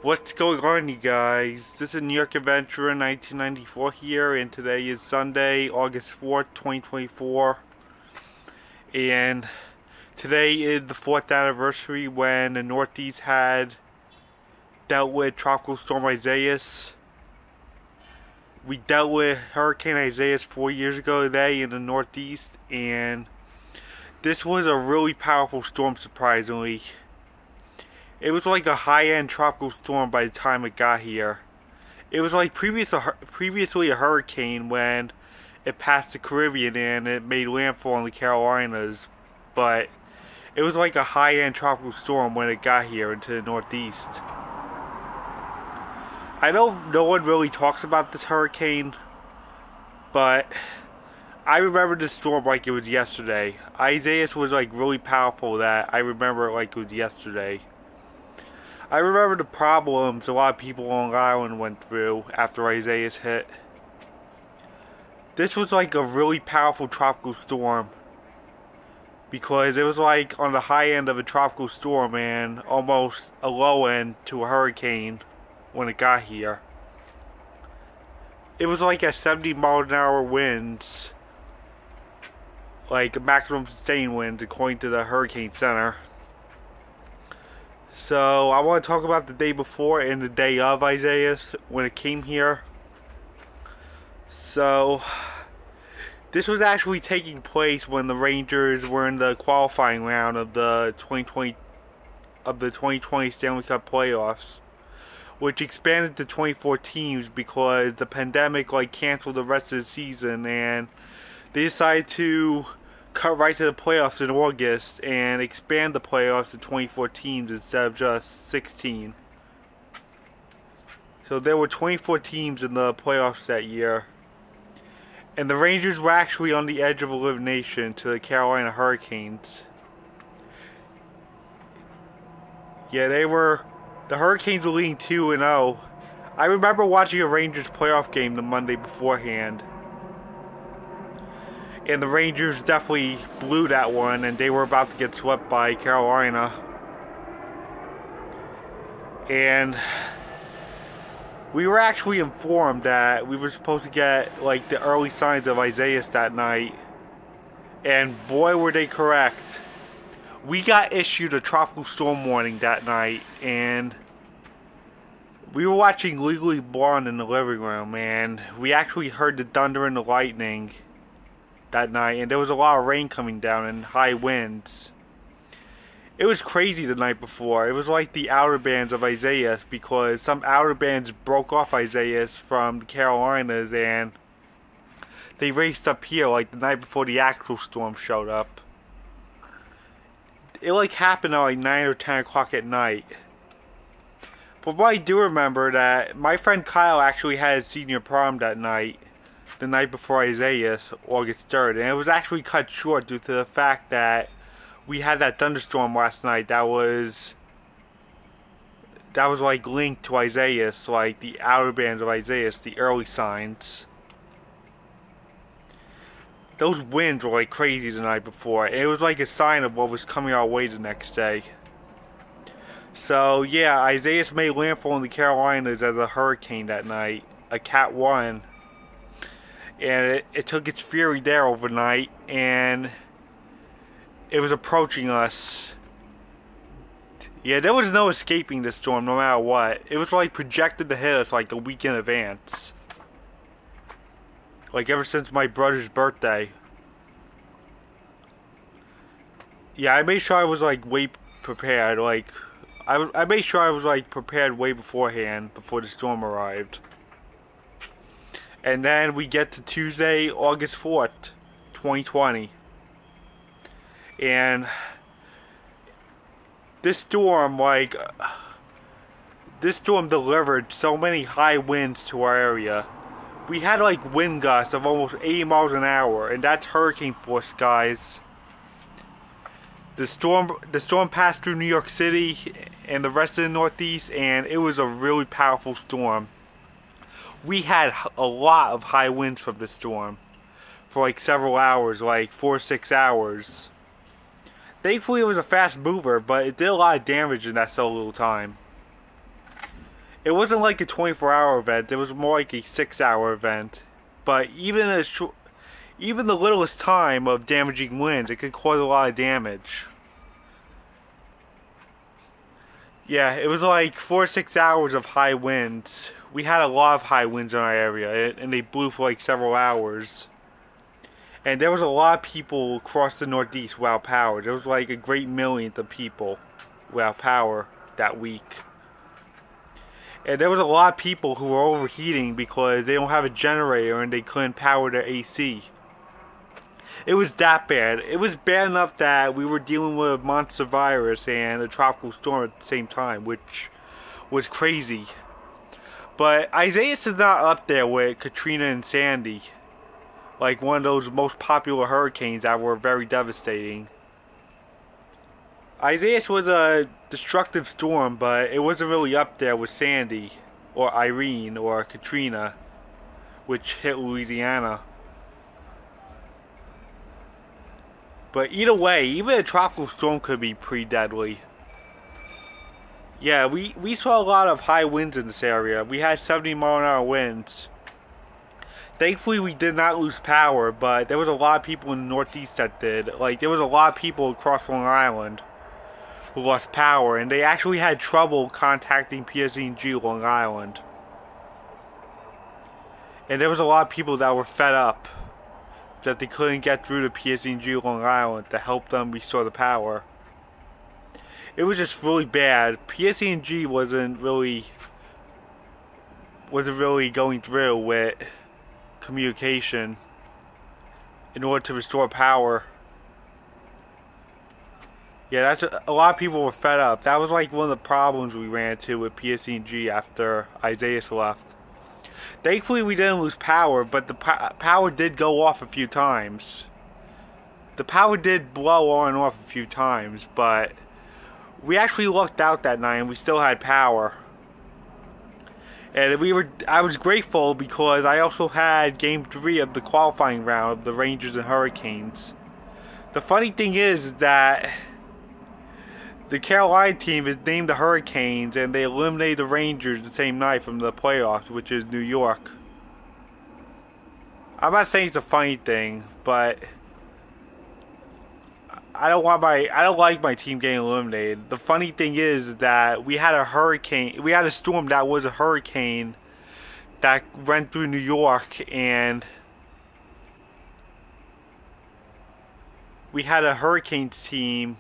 What's going on, you guys? This is New York Adventurer 1994 here, and today is Sunday, August 4th, 2024. And today is the 4th anniversary when the Northeast had dealt with Tropical Storm Isaias. We dealt with Hurricane Isaias 4 years ago today in the Northeast, and this was a really powerful storm, surprisingly. It was like a high-end tropical storm by the time it got here. It was like previously a hurricane when it passed the Caribbean and it made landfall in the Carolinas. But it was like a high-end tropical storm when it got here into the Northeast. I know no one really talks about this hurricane, but I remember this storm like it was yesterday. Isaias was like really powerful that I remember it like it was yesterday. I remember the problems a lot of people on Long Island went through after Isaias hit. This was like a really powerful tropical storm because it was like on the high end of a tropical storm and almost a low end to a hurricane when it got here. It was like at 70-mile-an-hour winds, like maximum sustained winds according to the Hurricane Center. So I want to talk about the day before and the day of Isaias when it came here. So this was actually taking place when the Rangers were in the qualifying round of the 2020 Stanley Cup playoffs, which expanded to 24 teams because the pandemic canceled the rest of the season, and they decided to cut right to the playoffs in August and expand the playoffs to 24 teams instead of just 16. So there were 24 teams in the playoffs that year. And the Rangers were actually on the edge of elimination to the Carolina Hurricanes. Yeah, the Hurricanes were leading 2-0. I remember watching a Rangers playoff game the Monday beforehand. And the Rangers definitely blew that one, and they were about to get swept by Carolina. And we were actually informed that we were supposed to get like the early signs of Isaias that night. And boy were they correct. We got issued a tropical storm warning that night, and we were watching Legally Blonde in the living room, and we actually heard the thunder and the lightning that night, and there was a lot of rain coming down and high winds. It was crazy the night before. It was like the outer bands of Isaias, because some outer bands broke off Isaias from the Carolinas and they raced up here like the night before the actual storm showed up. It happened at like 9 or 10 o'clock at night. But what I do remember that my friend Kyle actually had his senior prom that night, the night before Isaias, August 3rd, and it was actually cut short due to the fact that we had that thunderstorm last night that was like linked to Isaias, like the outer bands of Isaias, the early signs. Those winds were like crazy the night before, and it was like a sign of what was coming our way the next day. So yeah, Isaias made landfall in the Carolinas as a hurricane that night, a Cat 1. And it took its fury there overnight, and it was approaching us. Yeah, there was no escaping this storm no matter what. It was like projected to hit us like a week in advance. Like ever since my brother's birthday. Yeah, I made sure I was like way prepared. I made sure I was like prepared way beforehand, before the storm arrived. And then we get to Tuesday, August 4th, 2020. And this storm delivered so many high winds to our area. We had like wind gusts of almost 80 miles an hour, and that's hurricane force, guys. The storm passed through New York City and the rest of the Northeast, and it was a really powerful storm. We had a lot of high winds from the storm for like several hours, like 4 or 6 hours. Thankfully it was a fast mover, but it did a lot of damage in that so little time. It wasn't like a 24-hour event. It was more like a 6-hour event. But even the littlest time of damaging winds, it could cause a lot of damage. Yeah, it was like 4 or 6 hours of high winds. We had a lot of high winds in our area, and they blew for like several hours. And there was a lot of people across the Northeast without power. There was like a great million of people without power that week. And there was a lot of people who were overheating because they don't have a generator and they couldn't power their AC. It was that bad. It was bad enough that we were dealing with a monster virus and a tropical storm at the same time, which was crazy. But Isaias is not up there with Katrina and Sandy, like one of those most popular hurricanes that were very devastating. Isaias was a destructive storm, but it wasn't really up there with Sandy, or Irene, or Katrina, which hit Louisiana. But either way, even a tropical storm could be pretty deadly. Yeah, we saw a lot of high winds in this area. We had 70-mile-an-hour winds. Thankfully, we did not lose power, but there was a lot of people in the Northeast that did. Like, there was a lot of people across Long Island who lost power, and they actually had trouble contacting PSE&G Long Island. And there was a lot of people that were fed up that they couldn't get through to PSE&G Long Island to help them restore the power. It was just really bad. PSE&G wasn't really going through with communication in order to restore power. Yeah, a lot of people were fed up. That was like one of the problems we ran into with PSE&G after Isaias left. Thankfully, we didn't lose power, but the power did go off a few times. The power did blow on and off a few times, but we actually lucked out that night and we still had power. And I was grateful because I also had Game 3 of the qualifying round of the Rangers and Hurricanes. The funny thing is that the Carolina team is named the Hurricanes, and they eliminated the Rangers the same night from the playoffs, which is New York. I'm not saying it's a funny thing, but I don't like my team getting eliminated. The funny thing is that we had a storm that was a hurricane that went through New York, and we had a Hurricanes team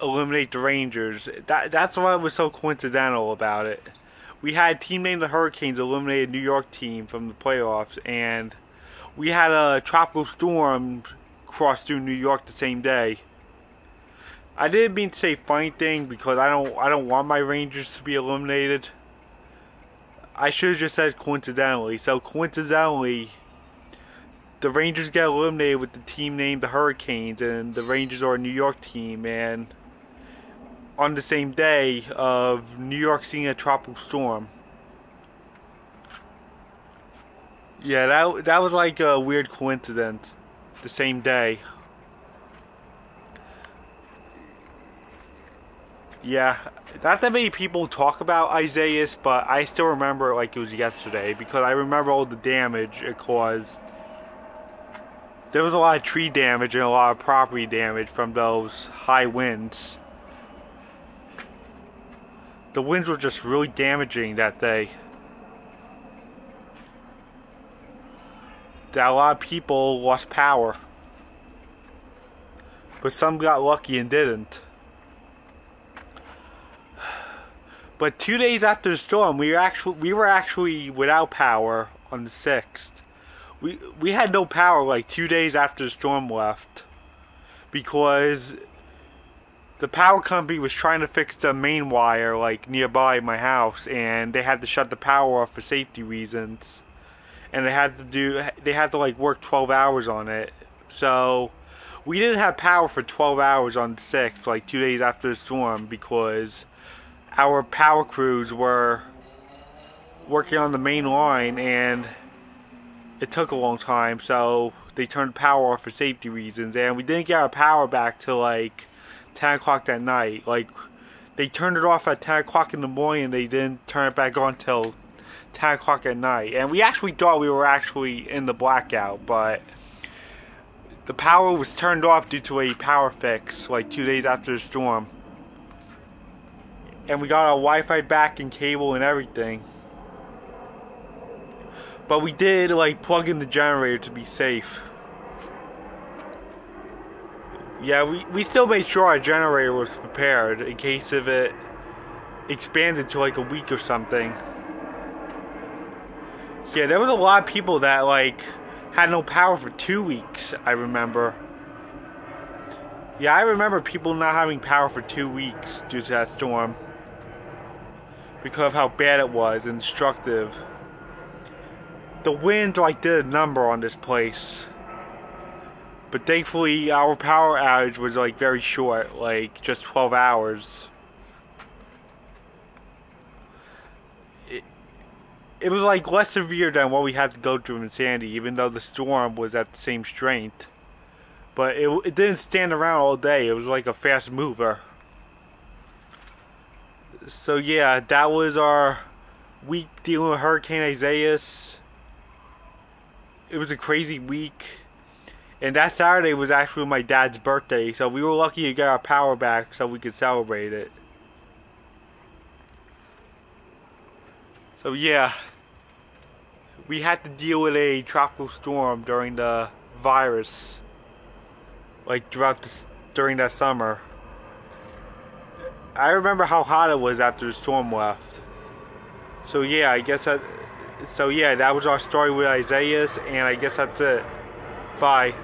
eliminate the Rangers. That's what was so coincidental about it. We had a team named the Hurricanes eliminate a New York team from the playoffs, and we had a tropical storm cross through New York the same day. I didn't mean to say funny thing because I don't want my Rangers to be eliminated. I should have just said coincidentally. So coincidentally, the Rangers get eliminated with the team named the Hurricanes, and the Rangers are a New York team, and on the same day of New York seeing a tropical storm. Yeah, that was like a weird coincidence. The same day. Yeah, not that many people talk about Isaias, but I still remember it like it was yesterday because I remember all the damage it caused. There was a lot of tree damage and a lot of property damage from those high winds. The winds were just really damaging that day. That a lot of people lost power, but some got lucky and didn't. But 2 days after the storm, we were actually without power on the 6th. We had no power like 2 days after the storm left because the power company was trying to fix the main wire like nearby my house, and they had to shut the power off for safety reasons. And they had to like work 12 hours on it. So we didn't have power for 12 hours on the 6th, like 2 days after the storm, because our power crews were working on the main line and it took a long time, so they turned power off for safety reasons, and we didn't get our power back till like 10 o'clock that night. Like they turned it off at 10 o'clock in the morning and they didn't turn it back on till 10 o'clock at night. And we actually thought we were actually in the blackout, but the power was turned off due to a power fix like 2 days after the storm. And we got our Wi-Fi back and cable and everything. But we did like plug in the generator to be safe. Yeah, we still made sure our generator was prepared in case if it expanded to like a week or something. Yeah, there was a lot of people that like had no power for 2 weeks, I remember. Yeah, I remember people not having power for 2 weeks due to that storm. Because of how bad it was and destructive. The wind like did a number on this place. But thankfully our power outage was like very short, like just 12 hours. It was like less severe than what we had to go through in Sandy, even though the storm was at the same strength. But it didn't stand around all day, it was like a fast mover. So yeah, that was our week dealing with Hurricane Isaias. It was a crazy week. And that Saturday was actually my dad's birthday, so we were lucky to get our power back so we could celebrate it. So yeah, we had to deal with a tropical storm during the virus, like during that summer. I remember how hot it was after the storm left. So yeah, that was our story with Isaias, and I guess that's it. Bye.